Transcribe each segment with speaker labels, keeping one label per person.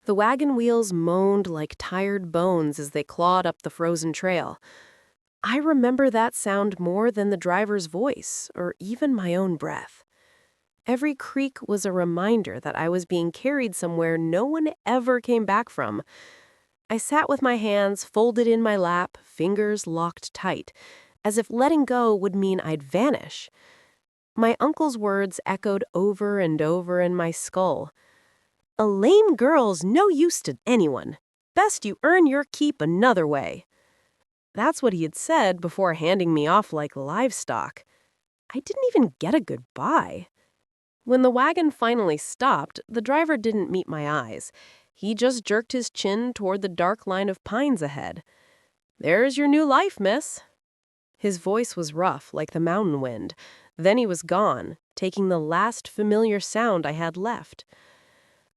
Speaker 1: The wagon wheels moaned like tired bones as they clawed up the frozen trail. I remember that sound more than the driver's voice, or even my own breath. Every creak was a reminder that I was being carried somewhere no one ever came back from. I sat with my hands folded in my lap, fingers locked tight, as if letting go would mean I'd vanish. My uncle's words echoed over and over in my skull. "A lame girl's no use to anyone. Best you earn your keep another way." That's what he had said before handing me off like livestock. I didn't even get a goodbye. When the wagon finally stopped, the driver didn't meet my eyes. He just jerked his chin toward the dark line of pines ahead. "There's your new life, miss." His voice was rough, like the mountain wind. Then he was gone, taking the last familiar sound I had left.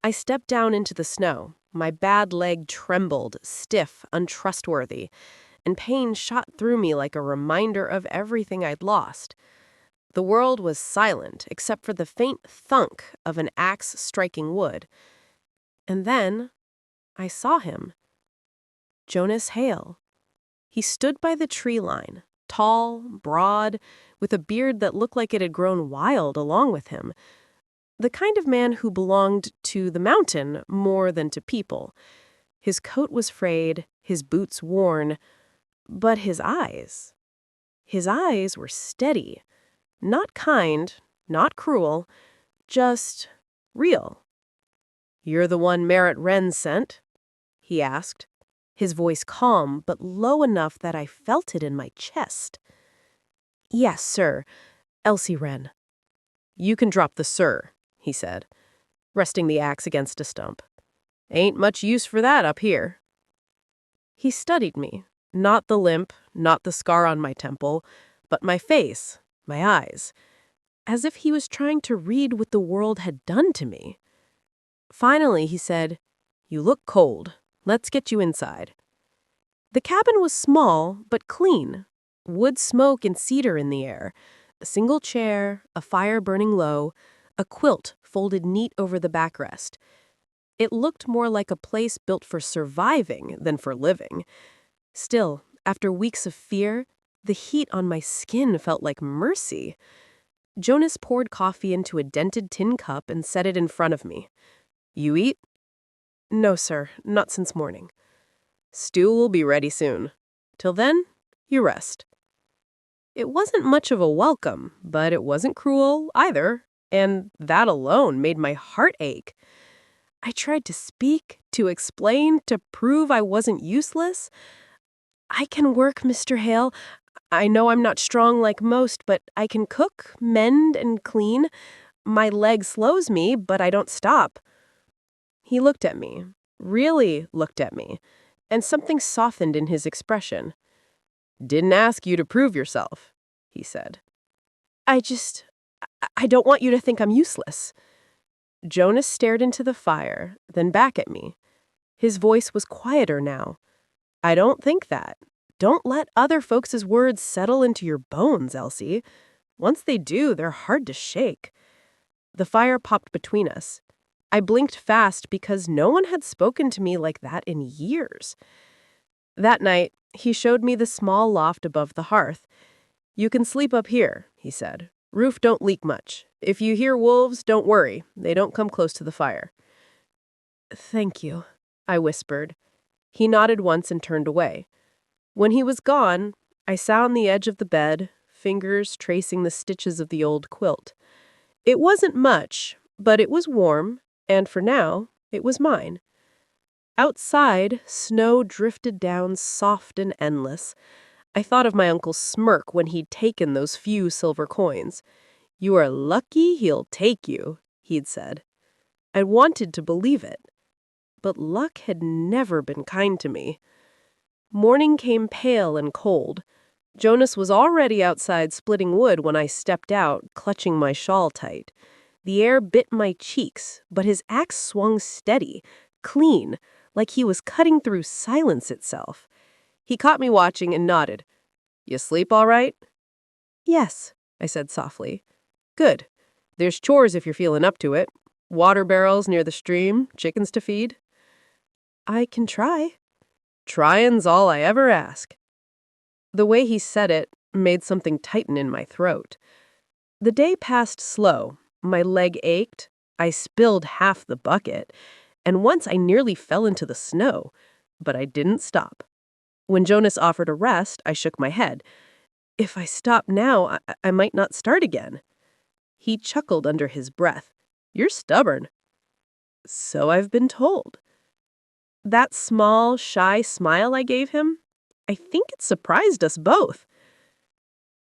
Speaker 1: I stepped down into the snow. My bad leg trembled, stiff, untrustworthy, and pain shot through me like a reminder of everything I'd lost. The world was silent except for the faint thunk of an axe striking wood. And then I saw him. Jonas Hale. He stood by the tree line, tall, broad, with a beard that looked like it had grown wild along with him. The kind of man who belonged to the mountain more than to people. His coat was frayed, his boots worn, but his eyes were steady. Not kind, not cruel, just real. "You're the one Merritt Wren sent?" he asked, his voice calm but low enough that I felt it in my chest. "Yes, sir. Elsie Wren." "You can drop the sir," he said, resting the axe against a stump. "Ain't much use for that up here." He studied me, not the limp, not the scar on my temple, but my face, my eyes, as if he was trying to read what the world had done to me. Finally, he said, "You look cold. Let's get you inside." The cabin was small, but clean. Wood smoke and cedar in the air. A single chair, a fire burning low, a quilt folded neat over the backrest. It looked more like a place built for surviving than for living. Still, after weeks of fear, the heat on my skin felt like mercy. Jonas poured coffee into a dented tin cup and set it in front of me. "You eat?" "No, sir, not since morning." "Stew will be ready soon. Till then, you rest." It wasn't much of a welcome, but it wasn't cruel either, and that alone made my heart ache. I tried to speak, to explain, to prove I wasn't useless. "I can work, Mr. Hale. I know I'm not strong like most, but I can cook, mend, and clean. My leg slows me, but I don't stop." He looked at me, really looked at me, and something softened in his expression. "Didn't ask you to prove yourself," he said. I don't want you to think I'm useless." Jonas stared into the fire, then back at me. His voice was quieter now. "I don't think that. Don't let other folks' words settle into your bones, Elsie. Once they do, they're hard to shake." The fire popped between us. I blinked fast because no one had spoken to me like that in years. That night, he showed me the small loft above the hearth. "You can sleep up here," he said. "Roof don't leak much. If you hear wolves, don't worry. They don't come close to the fire." "Thank you," I whispered. He nodded once and turned away. When he was gone, I sat on the edge of the bed, fingers tracing the stitches of the old quilt. It wasn't much, but it was warm, and for now, it was mine. Outside, snow drifted down soft and endless. I thought of my uncle's smirk when he'd taken those few silver coins. "You are lucky he'll take you," he'd said. I wanted to believe it, but luck had never been kind to me. Morning came pale and cold. Jonas was already outside splitting wood when I stepped out, clutching my shawl tight. The air bit my cheeks, but his axe swung steady, clean, like he was cutting through silence itself. He caught me watching and nodded. "You sleep all right?" "Yes," I said softly. "Good. There's chores if you're feeling up to it. Water barrels near the stream, chickens to feed." I can try. Trying's all I ever ask. The way he said it made something tighten in my throat. The day passed slow. My leg ached. I spilled half the bucket. And once I nearly fell into the snow. But I didn't stop. When Jonas offered a rest, I shook my head. If I stop now, I might not start again. He chuckled under his breath. You're stubborn. So I've been told. That small, shy smile I gave him, I think it surprised us both.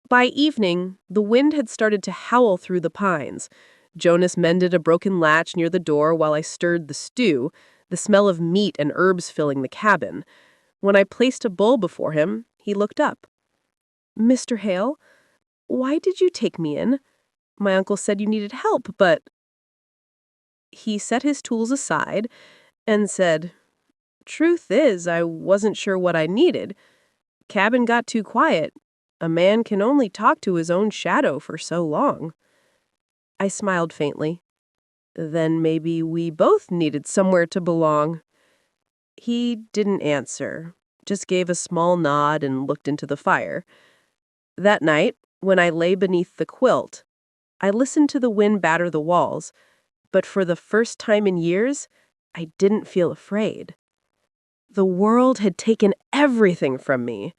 Speaker 1: By evening, the wind had started to howl through the pines. Jonas mended a broken latch near the door while I stirred the stew, the smell of meat and herbs filling the cabin. When I placed a bowl before him, he looked up. Mr. Hale, why did you take me in? My uncle said you needed help, but... He set his tools aside and said, Truth is, I wasn't sure what I needed. Cabin got too quiet. A man can only talk to his own shadow for so long. I smiled faintly. Then maybe we both needed somewhere to belong. He didn't answer, just gave a small nod and looked into the fire. That night, when I lay beneath the quilt, I listened to the wind batter the walls, but for the first time in years, I didn't feel afraid. The world had taken everything from me,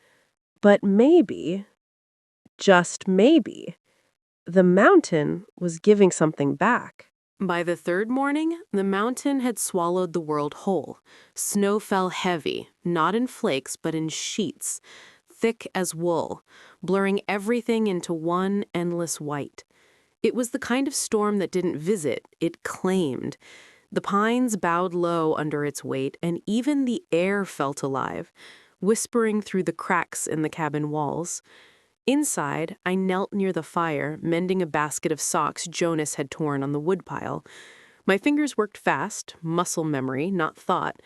Speaker 1: but maybe, just maybe, the mountain was giving something back. By the third morning, the mountain had swallowed the world whole. Snow fell heavy, not in flakes but in sheets, thick as wool, blurring everything into one endless white. It was the kind of storm that didn't visit, it claimed. The pines bowed low under its weight, and even the air felt alive, whispering through the cracks in the cabin walls. Inside, I knelt near the fire, mending a basket of socks Jonas had torn on the woodpile. My fingers worked fast, muscle memory, not thought,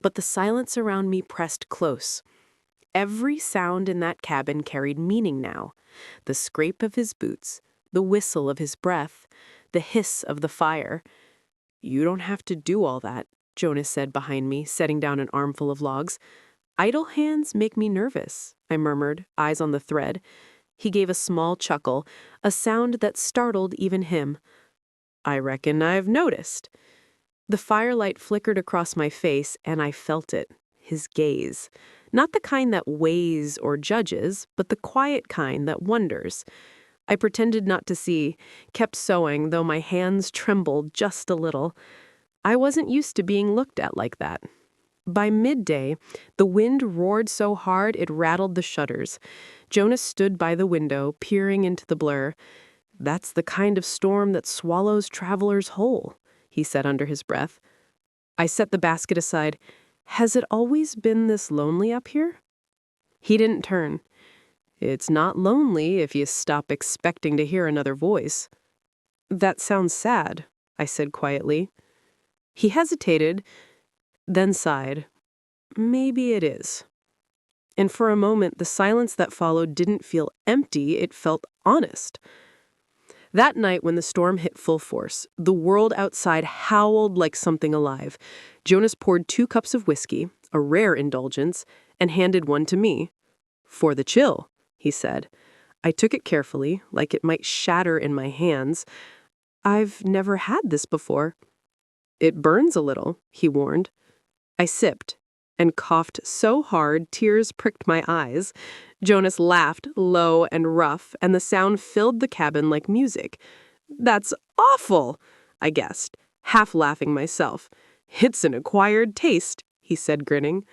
Speaker 1: but the silence around me pressed close. Every sound in that cabin carried meaning now. The scrape of his boots, the whistle of his breath, the hiss of the fire. You don't have to do all that, Jonas said behind me, setting down an armful of logs. Idle hands make me nervous, I murmured, eyes on the thread. He gave a small chuckle, a sound that startled even him. I reckon I've noticed. The firelight flickered across my face, and I felt it, his gaze. Not the kind that weighs or judges, but the quiet kind that wonders. I pretended not to see, kept sewing, though my hands trembled just a little. I wasn't used to being looked at like that. By midday, the wind roared so hard it rattled the shutters. Jonas stood by the window, peering into the blur. That's the kind of storm that swallows travelers whole, he said under his breath. I set the basket aside. Has it always been this lonely up here? He didn't turn. It's not lonely if you stop expecting to hear another voice. That sounds sad, I said quietly. He hesitated, then sighed. Maybe it is. And for a moment, the silence that followed didn't feel empty, it felt honest. That night when the storm hit full force, the world outside howled like something alive. Jonas poured 2 cups of whiskey, a rare indulgence, and handed one to me. For the chill, he said. I took it carefully, like it might shatter in my hands. I've never had this before. It burns a little, he warned. I sipped and coughed so hard tears pricked my eyes. Jonas laughed, low and rough, and the sound filled the cabin like music. That's awful, I guessed, half laughing myself. It's an acquired taste, he said, grinning.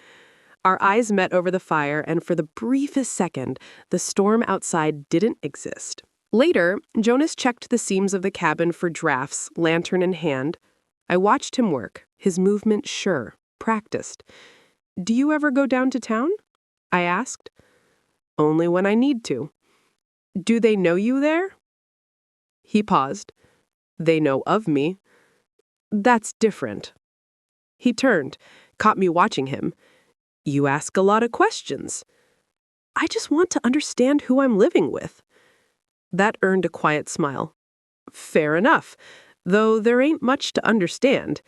Speaker 1: Our eyes met over the fire, and for the briefest second, the storm outside didn't exist. Later, Jonas checked the seams of the cabin for drafts, lantern in hand. I watched him work, his movement sure, practiced. Do you ever go down to town? I asked. Only when I need to. Do they know you there? He paused. They know of me. That's different. He turned, caught me watching him. You ask a lot of questions. I just want to understand who I'm living with. That earned a quiet smile. Fair enough, though there ain't much to understand.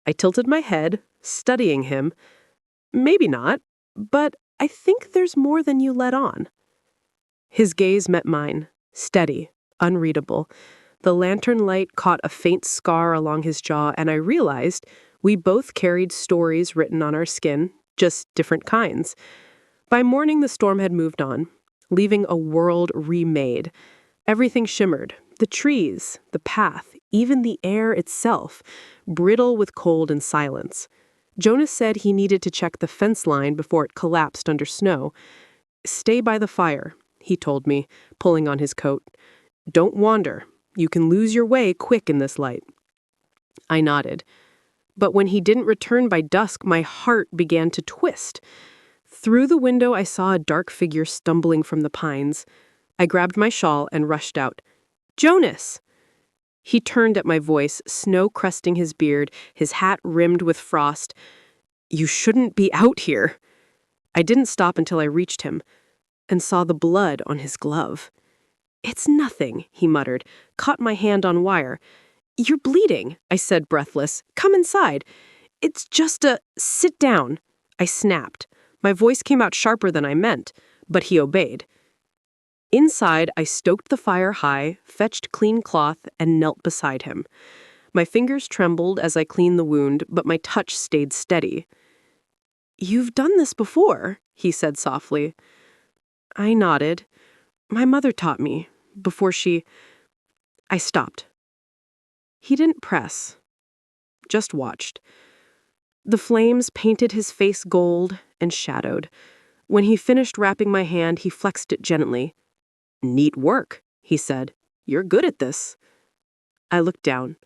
Speaker 1: I tilted my head, studying him. Maybe not, but I think there's more than you let on. His gaze met mine, steady, unreadable. The lantern light caught a faint scar along his jaw, and I realized we both carried stories written on our skin, just different kinds. By morning, the storm had moved on, leaving a world remade. Everything shimmered, the trees, the path, even the air itself, brittle with cold and silence. Jonas said he needed to check the fence line before it collapsed under snow. "Stay by the fire," he told me, pulling on his coat. "Don't wander. You can lose your way quick in this light." I nodded. But when he didn't return by dusk, my heart began to twist. Through the window, I saw a dark figure stumbling from the pines. I grabbed my shawl and rushed out. "Jonas!" He turned at my voice, snow crusting his beard, his hat rimmed with frost. "You shouldn't be out here." I didn't stop until I reached him and saw the blood on his glove. "It's nothing," he muttered, caught my hand on wire. "You're bleeding," I said, breathless. "Come inside." "It's just a—" "Sit down," I snapped. My voice came out sharper than I meant, but he obeyed. Inside, I stoked the fire high, fetched clean cloth, and knelt beside him. My fingers trembled as I cleaned the wound, but my touch stayed steady. "You've done this before," he said softly. I nodded. "My mother taught me, before she—" I stopped. He didn't press, just watched. The flames painted his face gold and shadowed. When he finished wrapping my hand, he flexed it gently. "Neat work," he said. "You're good at this." I looked down.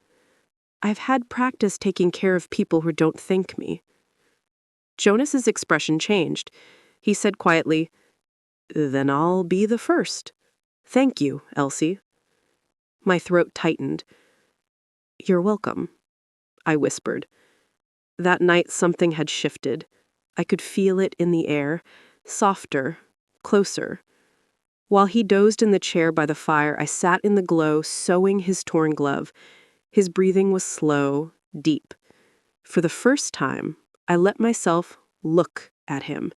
Speaker 1: "I've had practice taking care of people who don't thank me." Jonas's expression changed. He said quietly, "Then I'll be the first. Thank you, Elsie." My throat tightened. "You're welcome," I whispered. That night something had shifted. I could feel it in the air, softer, closer. While he dozed in the chair by the fire, I sat in the glow, sewing his torn glove. His breathing was slow, deep. For the first time, I let myself look at him.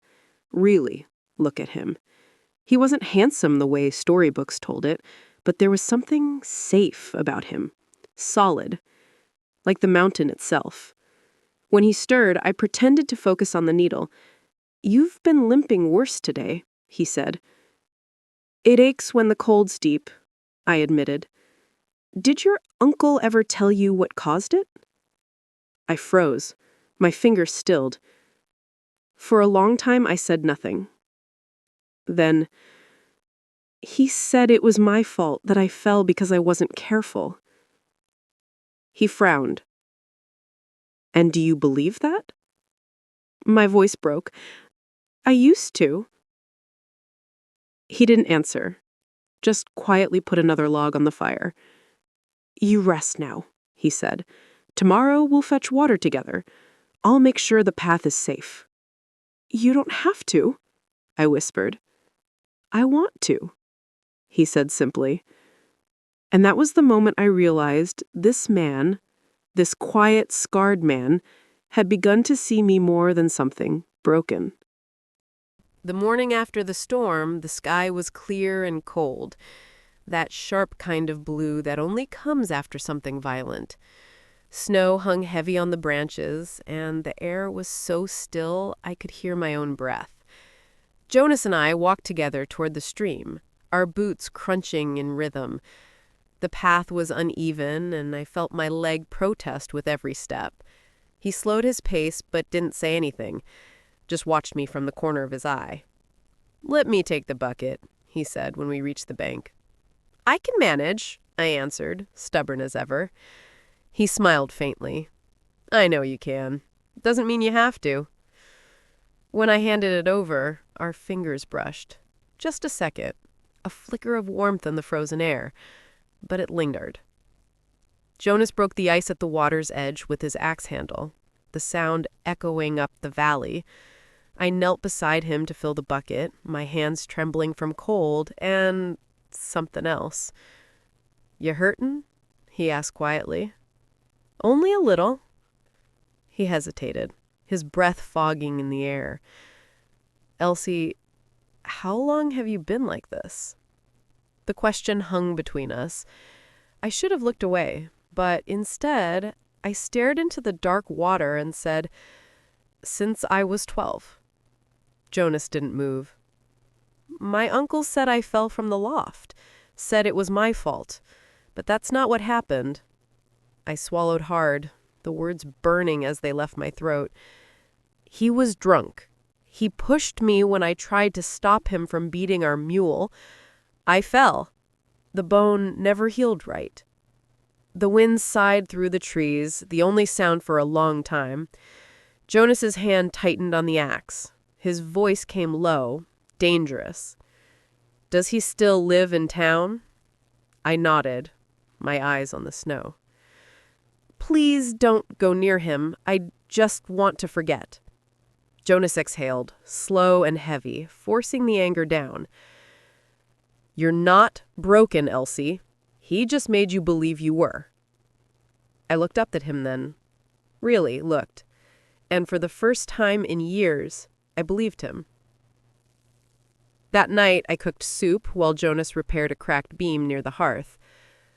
Speaker 1: Really look at him. He wasn't handsome the way storybooks told it, but there was something safe about him. Solid. Like the mountain itself. When he stirred, I pretended to focus on the needle. "You've been limping worse today," he said. "It aches when the cold's deep," I admitted. "Did your uncle ever tell you what caused it?" I froze. My fingers stilled. For a long time, I said nothing. Then, "He said it was my fault that I fell because I wasn't careful." He frowned. "And do you believe that?" My voice broke. "I used to." He didn't answer, just quietly put another log on the fire. "You rest now," he said. "Tomorrow we'll fetch water together. I'll make sure the path is safe." "You don't have to," I whispered. "I want to," he said simply. And that was the moment I realized this man, this quiet, scarred man, had begun to see me more than something broken. The morning after the storm, the sky was clear and cold. That sharp kind of blue that only comes after something violent. Snow hung heavy on the branches, and the air was so still I could hear my own breath. Jonas and I walked together toward the stream, our boots crunching in rhythm. The path was uneven, and I felt my leg protest with every step. He slowed his pace but didn't say anything, just watched me from the corner of his eye. "Let me take the bucket," he said when we reached the bank. "I can manage," I answered, stubborn as ever. He smiled faintly. "I know you can. Doesn't mean you have to." When I handed it over, our fingers brushed. Just a second, a flicker of warmth in the frozen air, but it lingered. Jonas broke the ice at the water's edge with his axe handle, the sound echoing up the valley. I knelt beside him to fill the bucket, my hands trembling from cold and something else. "You hurtin'?" he asked quietly. "Only a little." He hesitated, his breath fogging in the air. Elsie, how long have you been like this? The question hung between us. I should have looked away, but instead, I stared into the dark water and said, "Since I was 12. Jonas didn't move. My uncle said I fell from the loft, said it was my fault, but that's not what happened. I swallowed hard, the words burning as they left my throat. He was drunk. He pushed me when I tried to stop him from beating our mule. I fell. The bone never healed right." The wind sighed through the trees, the only sound for a long time. Jonas's hand tightened on the axe. His voice came low, dangerous. "Does he still live in town?" I nodded, my eyes on the snow. "Please don't go near him. I just want to forget." Jonas exhaled, slow and heavy, forcing the anger down. "You're not broken, Elsie. He just made you believe you were." I looked up at him then. Really looked. And for the first time in years, I believed him. That night, I cooked soup while Jonas repaired a cracked beam near the hearth.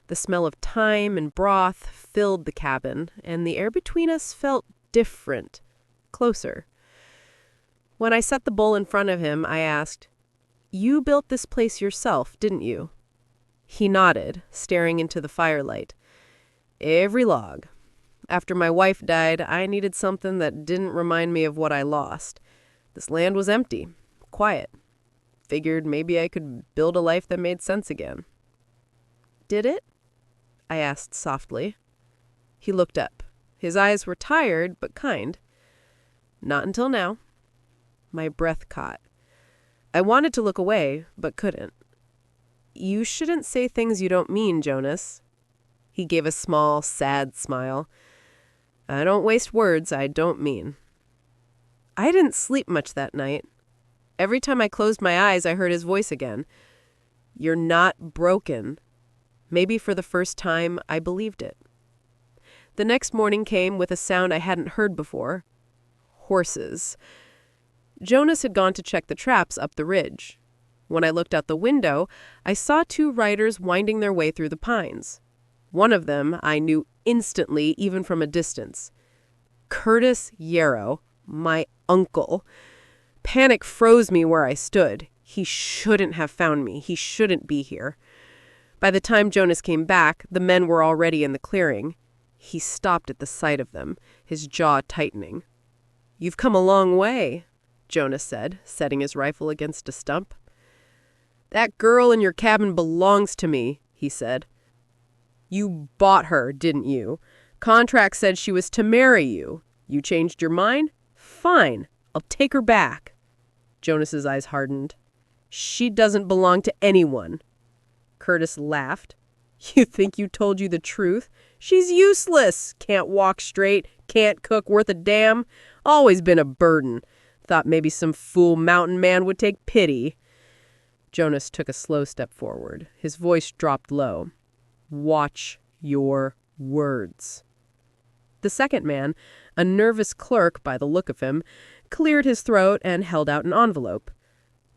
Speaker 1: The smell of thyme and broth filled the cabin, and the air between us felt different, closer. When I set the bowl in front of him, I asked, "You built this place yourself, didn't you?" He nodded, staring into the firelight. "Every log. After my wife died, I needed something that didn't remind me of what I lost. This land was empty, quiet. Figured maybe I could build a life that made sense again." "Did it?" I asked softly. He looked up. His eyes were tired, but kind. "Not until now." My breath caught. I wanted to look away, but couldn't. "You shouldn't say things you don't mean, Jonas." He gave a small, sad smile. "I don't waste words I don't mean." I didn't sleep much that night. Every time I closed my eyes, I heard his voice again. "You're not broken." Maybe for the first time, I believed it. The next morning came with a sound I hadn't heard before. Horses. Jonas had gone to check the traps up the ridge. When I looked out the window, I saw 2 riders winding their way through the pines. One of them I knew instantly, even from a distance. Curtis Yarrow, my uncle. Panic froze me where I stood. He shouldn't have found me. He shouldn't be here. By the time Jonas came back, the men were already in the clearing. He stopped at the sight of them, his jaw tightening. "You've come a long way," Jonas said, setting his rifle against a stump. "That girl in your cabin belongs to me," he said. "You bought her, didn't you? Contract said she was to marry you. You changed your mind? Fine, I'll take her back." Jonas's eyes hardened. "She doesn't belong to anyone." Curtis laughed. "You think you told you the truth? She's useless. Can't walk straight, can't cook worth a damn. Always been a burden. Thought maybe some fool mountain man would take pity." Jonas took a slow step forward. His voice dropped low. "Watch your words." The second man, a nervous clerk by the look of him, cleared his throat and held out an envelope.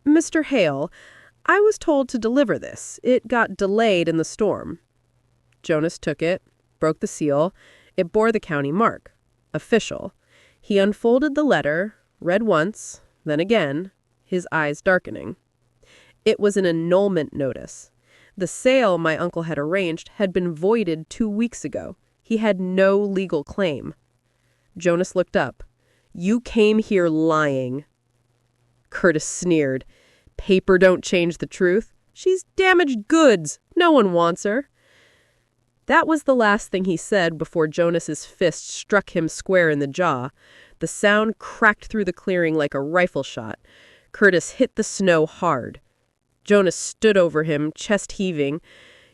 Speaker 1: "Mr. Hale, I was told to deliver this. It got delayed in the storm." Jonas took it, broke the seal. It bore the county mark. Official. He unfolded the letter, read once, then again, his eyes darkening. It was an annulment notice. The sale my uncle had arranged had been voided 2 weeks ago. He had no legal claim. Jonas looked up. "You came here lying." Curtis sneered. "Paper don't change the truth. She's damaged goods. No one wants her." That was the last thing he said before Jonas's fist struck him square in the jaw. The sound cracked through the clearing like a rifle shot. Curtis hit the snow hard. Jonas stood over him, chest heaving.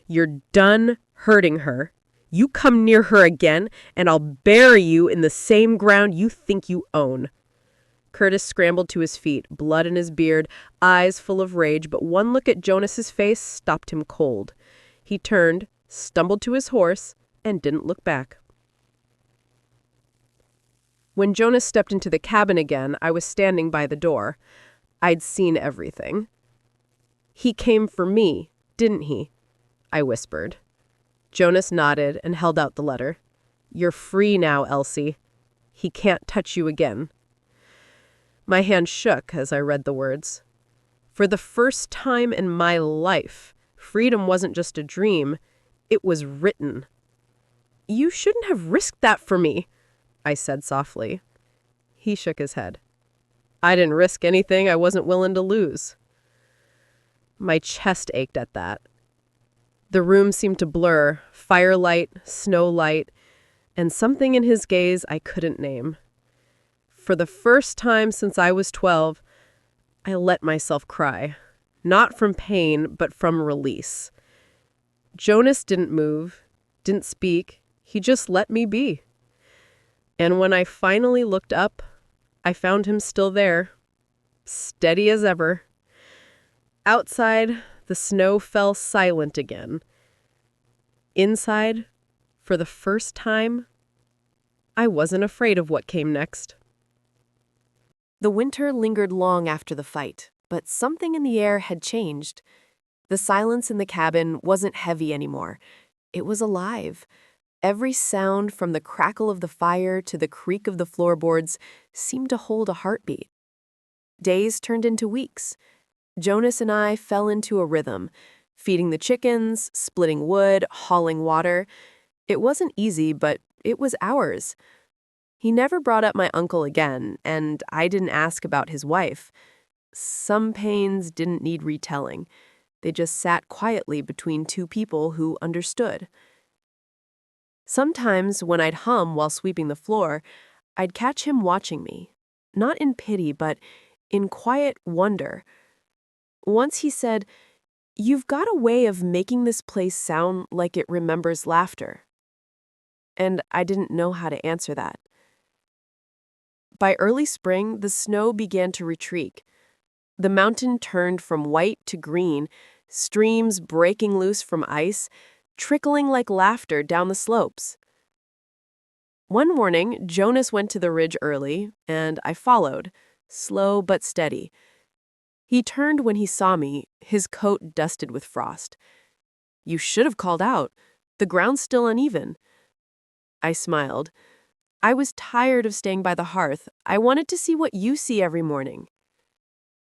Speaker 1: "You're done hurting her. You come near her again, and I'll bury you in the same ground you think you own." Curtis scrambled to his feet, blood in his beard, eyes full of rage, but one look at Jonas's face stopped him cold. He turned, stumbled to his horse, and didn't look back. When Jonas stepped into the cabin again, I was standing by the door. I'd seen everything. "He came for me, didn't he?" I whispered. Jonas nodded and held out the letter. "You're free now, Elsie. He can't touch you again." My hand shook as I read the words. For the first time in my life, freedom wasn't just a dream, it was written. "You shouldn't have risked that for me," I said softly. He shook his head. "I didn't risk anything I wasn't willing to lose." My chest ached at that. The room seemed to blur, firelight, snowlight, and something in his gaze I couldn't name. For the first time since I was 12, I let myself cry, not from pain, but from release. Jonas didn't move, didn't speak, he just let me be. And when I finally looked up, I found him still there, steady as ever. Outside, the snow fell silent again. Inside, for the first time, I wasn't afraid of what came next. The winter lingered long after the fight, but something in the air had changed. The silence in the cabin wasn't heavy anymore. It was alive. Every sound, from the crackle of the fire to the creak of the floorboards, seemed to hold a heartbeat. Days turned into weeks. Jonas and I fell into a rhythm, feeding the chickens, splitting wood, hauling water. It wasn't easy, but it was ours. He never brought up my uncle again, and I didn't ask about his wife. Some pains didn't need retelling. They just sat quietly between two people who understood. Sometimes, when I'd hum while sweeping the floor, I'd catch him watching me, not in pity, but in quiet wonder. Once he said, "You've got a way of making this place sound like it remembers laughter." And I didn't know how to answer that. By early spring, the snow began to retreat. The mountain turned from white to green, streams breaking loose from ice, trickling like laughter down the slopes. One morning, Jonas went to the ridge early, and I followed, slow but steady. He turned when he saw me, his coat dusted with frost. "You should have called out. The ground's still uneven." I smiled. "I was tired of staying by the hearth. I wanted to see what you see every morning."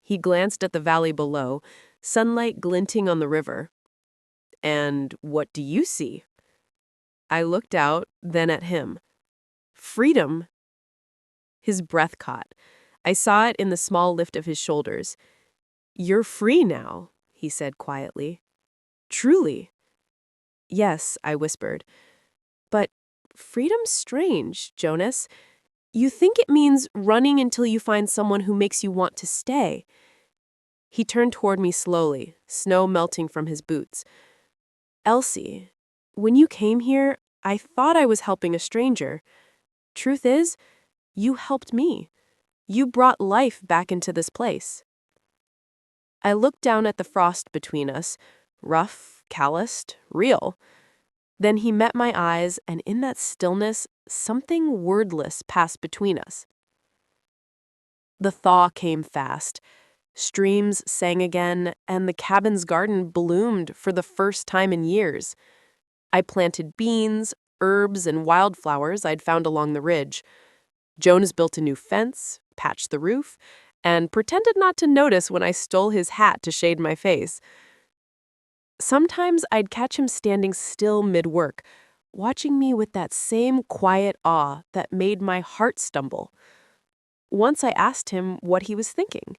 Speaker 1: He glanced at the valley below, sunlight glinting on the river. "And what do you see?" I looked out, then at him. "Freedom." His breath caught. I saw it in the small lift of his shoulders. "You're free now," he said quietly. "Truly." "Yes," I whispered. "But freedom's strange, Jonas. You think it means running until you find someone who makes you want to stay." He turned toward me slowly, snow melting from his boots. "Elsie, when you came here, I thought I was helping a stranger. Truth is, you helped me. You brought life back into this place." I looked down at the frost between us, rough, calloused, real. Then he met my eyes, and in that stillness, something wordless passed between us. The thaw came fast. Streams sang again, and the cabin's garden bloomed for the first time in years. I planted beans, herbs, and wildflowers I'd found along the ridge. Jonas built a new fence, patched the roof, and pretended not to notice when I stole his hat to shade my face. Sometimes I'd catch him standing still mid-work, watching me with that same quiet awe that made my heart stumble. Once I asked him what he was thinking.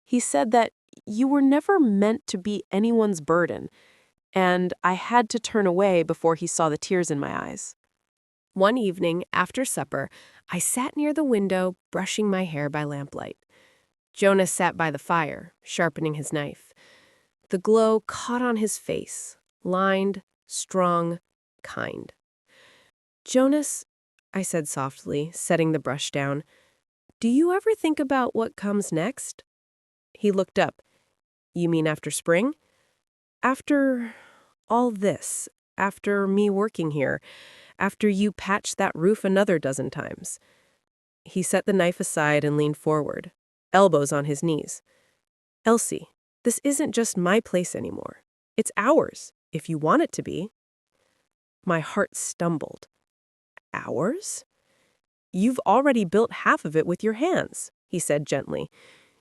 Speaker 1: He said that you were never meant to be anyone's burden, and I had to turn away before he saw the tears in my eyes. One evening, after supper, I sat near the window, brushing my hair by lamplight. Jonas sat by the fire, sharpening his knife. The glow caught on his face, lined, strong, kind. "Jonas," I said softly, setting the brush down, "do you ever think about what comes next?" He looked up. "You mean after spring?" "After all this, after me working here, after you patched that roof another dozen times." He set the knife aside and leaned forward, elbows on his knees. Elsie, this isn't just my place anymore. It's ours, if you want it to be. My heart stumbled. Ours? You've already built half of it with your hands, he said gently.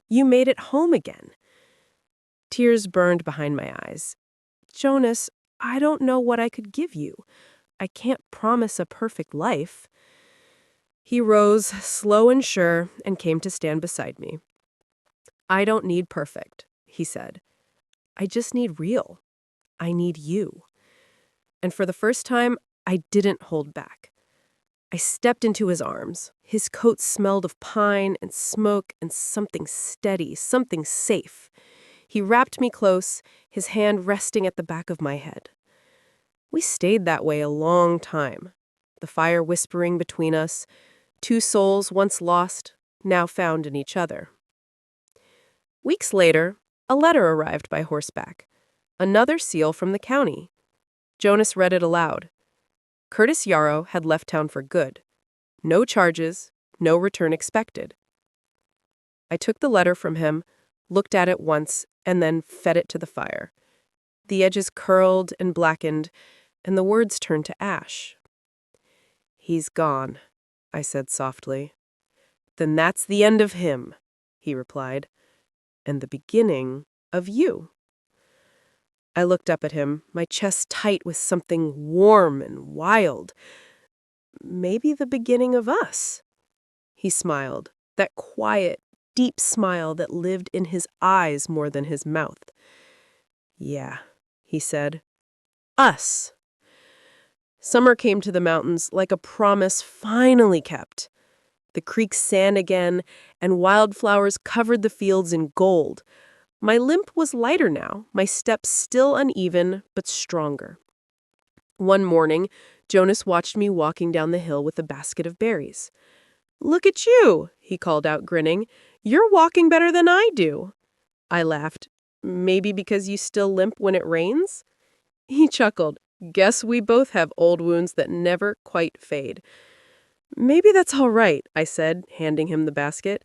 Speaker 1: You made it home again. Tears burned behind my eyes. Jonas, I don't know what I could give you. I can't promise a perfect life. He rose, slow and sure, and came to stand beside me. I don't need perfect, he said. I just need real. I need you. And for the first time, I didn't hold back. I stepped into his arms. His coat smelled of pine and smoke and something steady, something safe. He wrapped me close, his hand resting at the back of my head. We stayed that way a long time, the fire whispering between us, two souls once lost, now found in each other. Weeks later, a letter arrived by horseback. Another seal from the county. Jonas read it aloud. Curtis Yarrow had left town for good. No charges, no return expected. I took the letter from him, looked at it once, and then fed it to the fire. The edges curled and blackened, and the words turned to ash. He's gone, I said softly. Then that's the end of him, he replied, and the beginning of you. I looked up at him, my chest tight with something warm and wild. Maybe the beginning of us. He smiled, that quiet, deep smile that lived in his eyes more than his mouth. Yeah, he said. Us. Summer came to the mountains like a promise finally kept. The creek sang again, and wildflowers covered the fields in gold. My limp was lighter now, my steps still uneven, but stronger. One morning, Jonas watched me walking down the hill with a basket of berries. Look at you, he called out, grinning. You're walking better than I do. I laughed. Maybe because you still limp when it rains? He chuckled. Guess we both have old wounds that never quite fade. Maybe that's all right, I said, handing him the basket.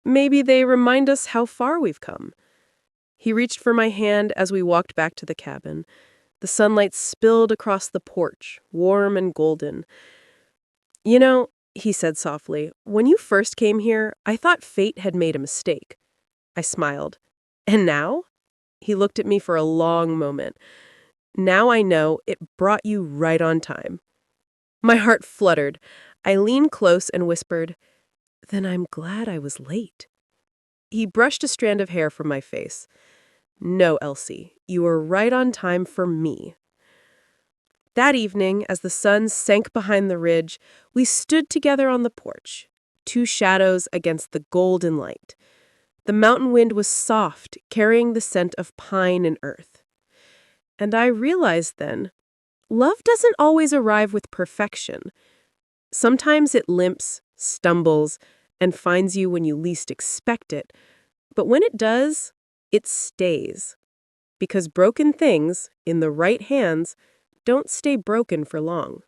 Speaker 1: Maybe they remind us how far we've come. He reached for my hand as we walked back to the cabin. The sunlight spilled across the porch, warm and golden. You know, he said softly, when you first came here, I thought fate had made a mistake. I smiled. And now? He looked at me for a long moment. Now I know it brought you right on time. My heart fluttered. I leaned close and whispered, Then I'm glad I was late. He brushed a strand of hair from my face. No, Elsie, you were right on time for me. That evening, as the sun sank behind the ridge, we stood together on the porch, two shadows against the golden light. The mountain wind was soft, carrying the scent of pine and earth. And I realized then, love doesn't always arrive with perfection. Sometimes it limps, stumbles, and finds you when you least expect it. But when it does, it stays. Because broken things, in the right hands, don't stay broken for long.